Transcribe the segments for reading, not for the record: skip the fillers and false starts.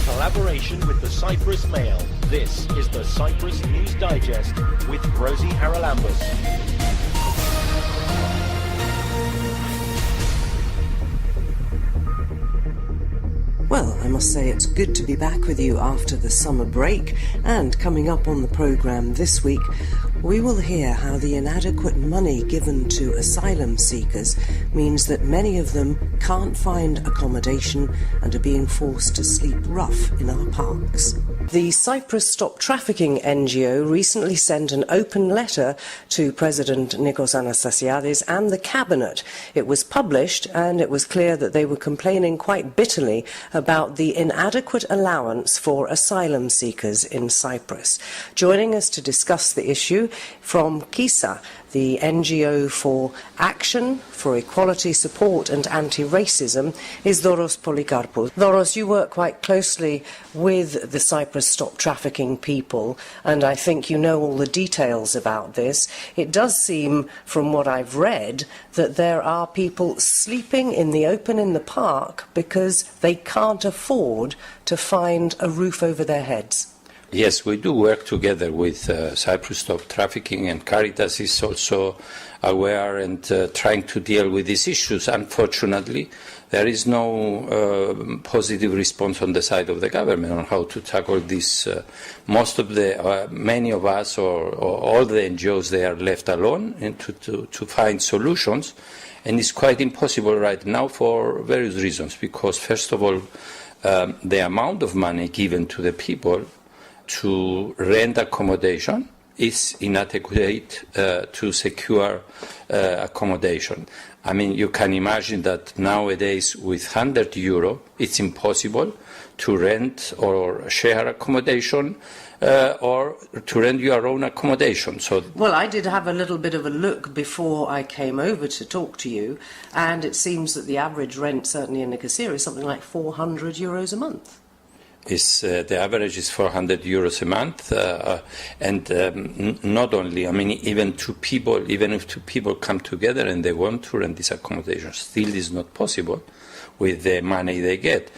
collaboration with the Cyprus Mail, this is the Cyprus News Digest with Rosie Charalambous. Well, I must say it's good to be back with you after the summer break, and coming up on the programme this week, we will hear how the inadequate money given to asylum seekers means that many of them can't find accommodation and are being forced to sleep rough in our parks. The Cyprus Stop Trafficking NGO recently sent an open letter to President Nikos Anastasiades and the Cabinet. It was published, and it was clear that they were complaining quite bitterly about the inadequate allowance for asylum seekers in Cyprus. Joining us to discuss the issue from KISA, the NGO for Action for Equality, Support and Anti-Racism, is Doros Polykarpou. Doros, you work quite closely with the Cyprus Stop Trafficking people, and I think you know all the details about this. It does seem, from what I've read, that there are people sleeping in the open in the park because they can't afford to find a roof over their heads. Yes, we do work together with Cyprus Stop Trafficking, and Caritas is also aware and trying to deal with these issues. Unfortunately, there is no positive response on the side of the government on how to tackle this. Many of us or all the NGOs, they are left alone and to find solutions, and it's quite impossible right now for various reasons. Because first of all, the amount of money given to the people to rent accommodation is inadequate to secure accommodation. I mean, you can imagine that nowadays with €100, it's impossible to rent or share accommodation or to rent your own accommodation. Well, I did have a little bit of a look before I came over to talk to you, and it seems that the average rent, certainly in Nicosia, is something like €400 a month. The average is €400 a month, and not only, I mean, even if two people come together and they want to rent this accommodation, still is not possible with the money they get.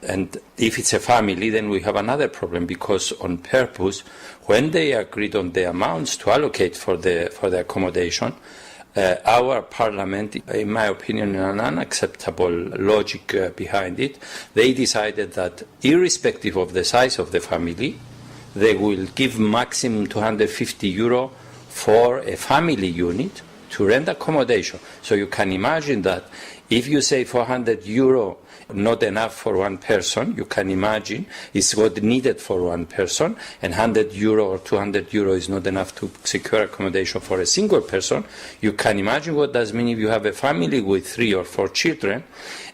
And if it's a family, then we have another problem, because on purpose, when they agreed on the amounts to allocate for the accommodation, our parliament, in my opinion, an unacceptable logic behind it, they decided that irrespective of the size of the family, they will give maximum €250 for a family unit to rent accommodation. So you can imagine that if you say €400 not enough for one person, you can imagine it's what needed for one person, and €100 or €200 is not enough to secure accommodation for a single person. You can imagine what does mean if you have a family with 3 or 4 children,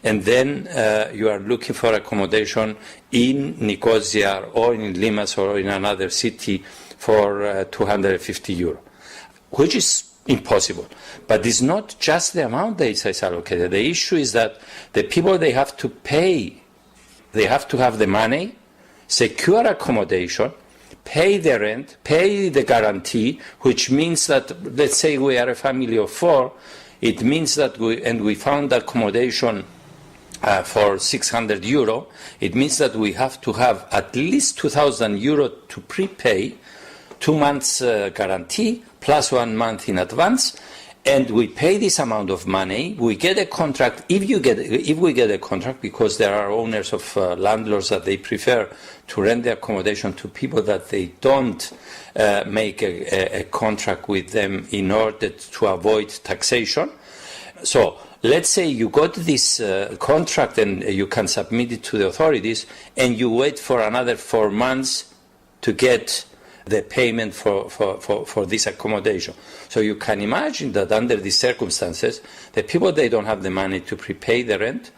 and then you are looking for accommodation in Nicosia or in Limassol or in another city for €250, which is impossible. But it's not just the amount that is allocated. The issue is that the people, they have to pay. They have to have the money, secure accommodation, pay the rent, pay the guarantee, which means that, let's say we are a family of 4, it means that we found accommodation for €600, it means that we have to have at least €2,000 to prepay, 2 months guarantee, plus 1 month in advance, and we pay this amount of money. We get a contract. If we get a contract, because there are owners of landlords that they prefer to rent the accommodation to people that they don't make a contract with them in order to avoid taxation. So let's say you got this contract and you can submit it to the authorities, and you wait for another 4 months to get the payment for this accommodation. So you can imagine that under these circumstances, the people, they don't have the money to prepay the rent,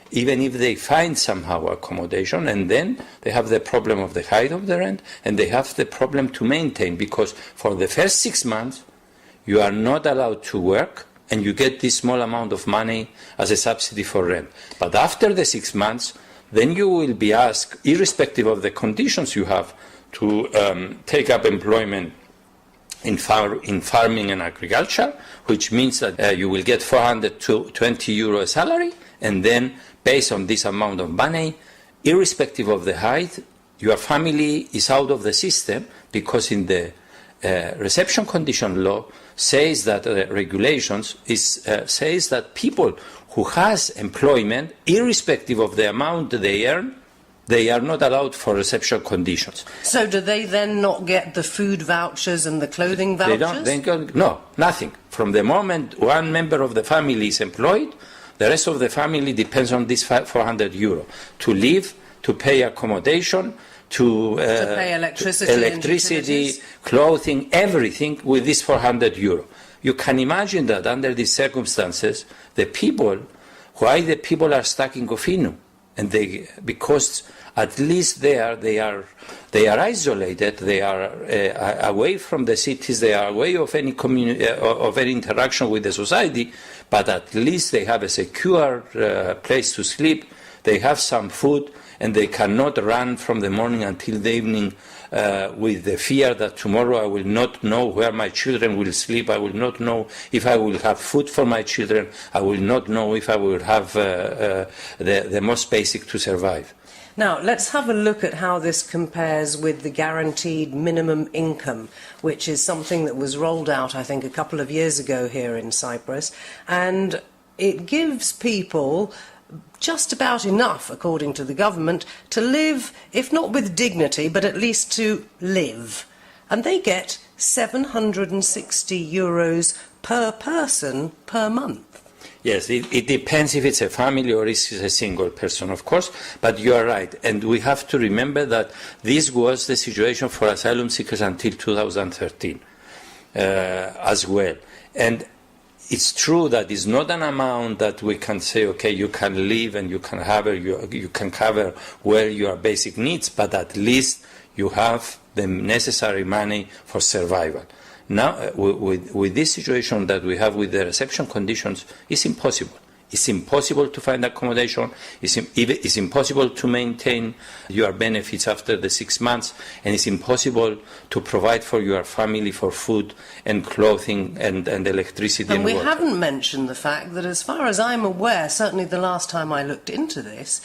even if they find somehow accommodation, and then they have the problem of the height of the rent, and they have the problem to maintain, because for the first 6 months, you are not allowed to work, and you get this small amount of money as a subsidy for rent. But after the 6 months, then you will be asked, irrespective of the conditions you have, to take up employment in farming and agriculture, which means that you will get €420 salary, and then based on this amount of money, irrespective of the height, your family is out of the system, because in the reception condition law says that regulations says that people who has employment, irrespective of the amount they earn, they are not allowed for reception conditions. So do they then not get the food vouchers and the clothing vouchers? No, nothing. From the moment one member of the family is employed, the rest of the family depends on this 400 euro to live, to pay accommodation, to pay electricity, clothing, everything with this 400 euro. You can imagine that under these circumstances, the people are stuck in confinement, and because at least there they are isolated, they are away from the cities, they are away of any of any interaction with the society, but at least they have a secure place to sleep, they have some food, and they cannot run from the morning until the evening with the fear that tomorrow I will not know where my children will sleep, I will not know if I will have food for my children, I will not know if I will have the most basic to survive. Now, let's have a look at how this compares with the guaranteed minimum income, which is something that was rolled out, I think, a couple of years ago here in Cyprus, and it gives people just about enough, according to the government, to live, if not with dignity, but at least to live. And they get 760 euros per person per month. Yes, it depends if it's a family or it's a single person, of course, but you are right. And we have to remember that this was the situation for asylum seekers until 2013 as well. And it's true that it's not an amount that we can say, okay, you can live and you can cover well your basic needs, but at least you have the necessary money for survival. Now, with this situation that we have with the reception conditions, it's impossible. It's impossible to find accommodation. It's impossible to maintain your benefits after the 6 months, and it's impossible to provide for your family for food and clothing and electricity and we water. Haven't mentioned the fact that, as far as I'm aware, certainly the last time I looked into this,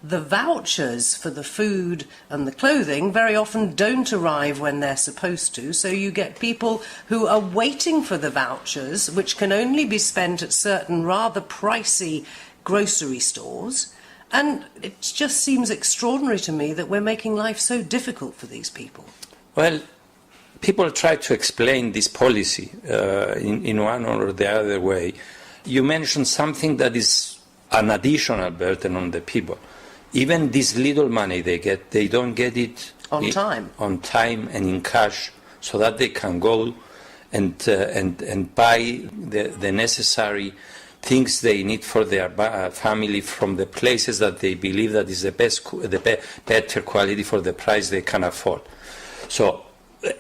the vouchers for the food and the clothing very often don't arrive when they're supposed to, so you get people who are waiting for the vouchers, which can only be spent at certain rather pricey grocery stores, and it just seems extraordinary to me that we're making life so difficult for these people. Well, people try to explain this policy in one or the other way. You mentioned something that is an additional burden on the people. Even this little money they get, they don't get it on time and in cash, so that they can go and buy the necessary things they need for their family from the places that they believe that is the better quality for the price they can afford. So,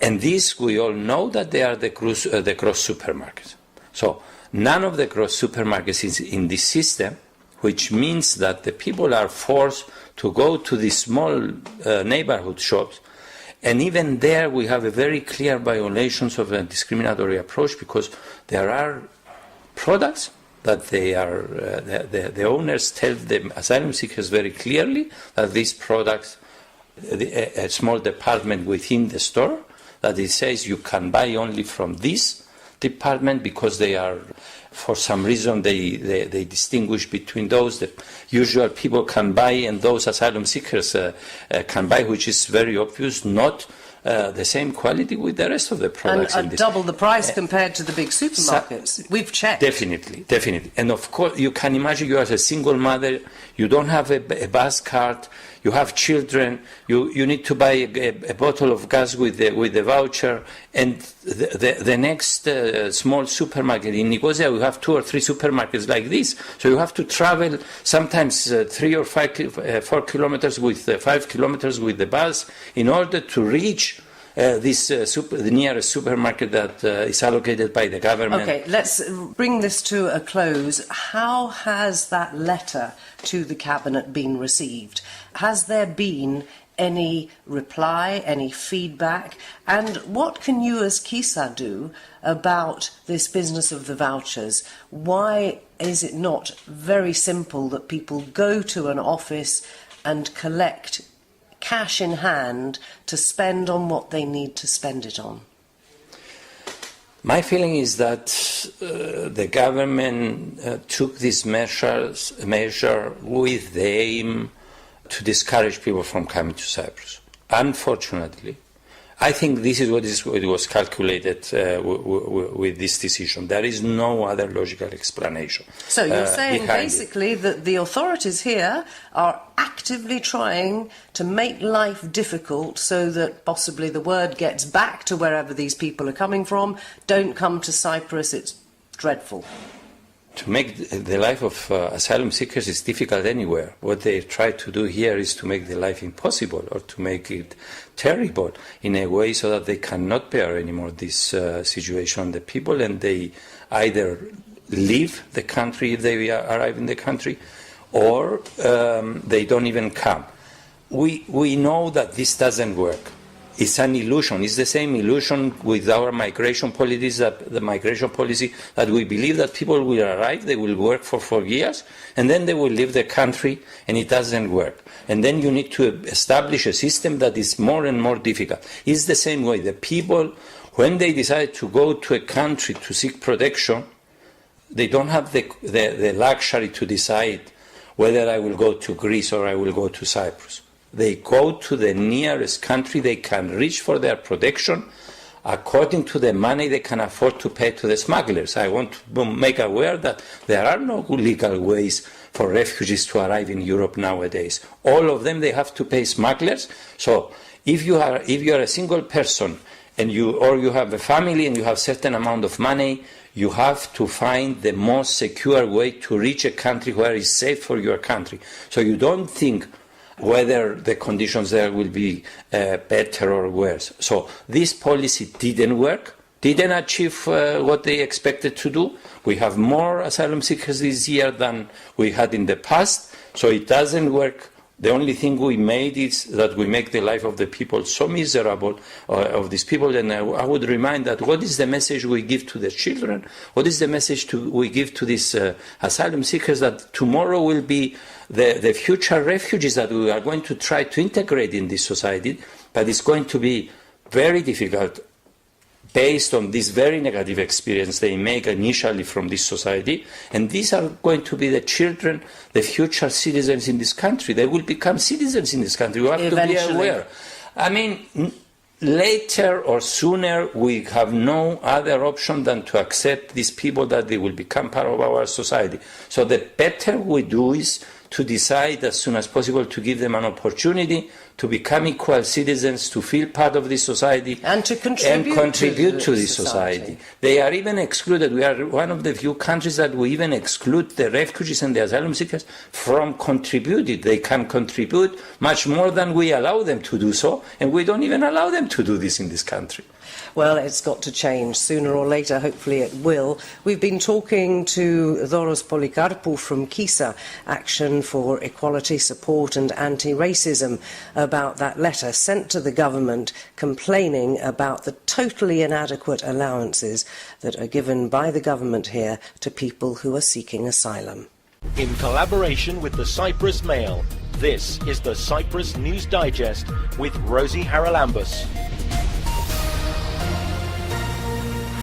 and this we all know that they are the gross supermarkets. So none of the gross supermarkets is in this system, which means that the people are forced to go to these small neighborhood shops. And even there we have a very clear violations of a discriminatory approach, because there are products that the owners tell the asylum seekers very clearly that these products, a small department within the store, that it says you can buy only from this department, because they are, for some reason, they distinguish between those that usual people can buy and those asylum seekers can buy, which is very obvious, not the same quality with the rest of the products. And double the price compared to the big supermarkets. We've checked. Definitely. And of course, you can imagine you as a single mother, you don't have a bus card, you have children, you need to buy a bottle of gas with the voucher, and the next small supermarket in Nicosia, we have 2 or 3 supermarkets like this. So you have to travel sometimes 3 or 4 kilometers with 5 kilometers with the bus in order to reach the nearest supermarket that is allocated by the government. Okay, let's bring this to a close. How has that letter to the Cabinet been received? Has there been any reply, any feedback? And what can you as KISA do about this business of the vouchers? Why is it not very simple that people go to an office, and collect cash in hand to spend on what they need to spend it on? My feeling is that the government took this measure with the aim to discourage people from coming to Cyprus. Unfortunately, I think this is what it was calculated with this decision. There is no other logical explanation. So you're saying basically that the authorities here are actively trying to make life difficult so that possibly the word gets back to wherever these people are coming from. Don't come to Cyprus, it's dreadful. To make the life of asylum seekers is difficult anywhere. What they try to do here is to make the life impossible or to make it terrible in a way so that they cannot bear anymore this situation on the people, and they either leave the country if they arrive in the country, or they don't even come. We know that this doesn't work. It's an illusion. It's the same illusion with our migration policies, the migration policy that we believe that people will arrive, they will work for 4 years, and then they will leave the country, and it doesn't work. And then you need to establish a system that is more and more difficult. It's the same way. The people, when they decide to go to a country to seek protection, they don't have the luxury to decide whether I will go to Greece or I will go to Cyprus. They go to the nearest country they can reach for their protection according to the money they can afford to pay to the smugglers. I want to make aware that there are no legal ways for refugees to arrive in Europe nowadays. All of them, they have to pay smugglers. So if you are a single person and you have a family and you have certain amount of money, you have to find the most secure way to reach a country where it's safe for your country. So you don't think whether the conditions there will be better or worse. So this policy didn't work, didn't achieve what they expected to do. We have more asylum seekers this year than we had in the past, so it doesn't work. The only thing we made is that we make the life of the people so miserable, of these people. And I would remind that what is the message we give to the children? What is the message we give to these asylum seekers that tomorrow will be the future refugees that we are going to try to integrate in this society, but it's going to be very difficult based on this very negative experience they make initially from this society. And these are going to be the children, the future citizens in this country. They will become citizens in this country. We have to be aware. I mean, later or sooner, we have no other option than to accept these people that they will become part of our society. So the better we do is to decide as soon as possible to give them an opportunity to become equal citizens, to feel part of this society, and to contribute to this society. They are even excluded. We are one of the few countries that we even exclude the refugees and the asylum seekers from contributing. They can contribute much more than we allow them to do so, and we don't even allow them to do this in this country. Well, it's got to change sooner or later. Hopefully it will. We've been talking to Doros Polykarpou from KISA, Action for Equality, Support and Anti-Racism, about that letter sent to the government complaining about the totally inadequate allowances that are given by the government here to people who are seeking asylum. In collaboration with the Cyprus Mail, this is the Cyprus News Digest with Rosie Charalambous.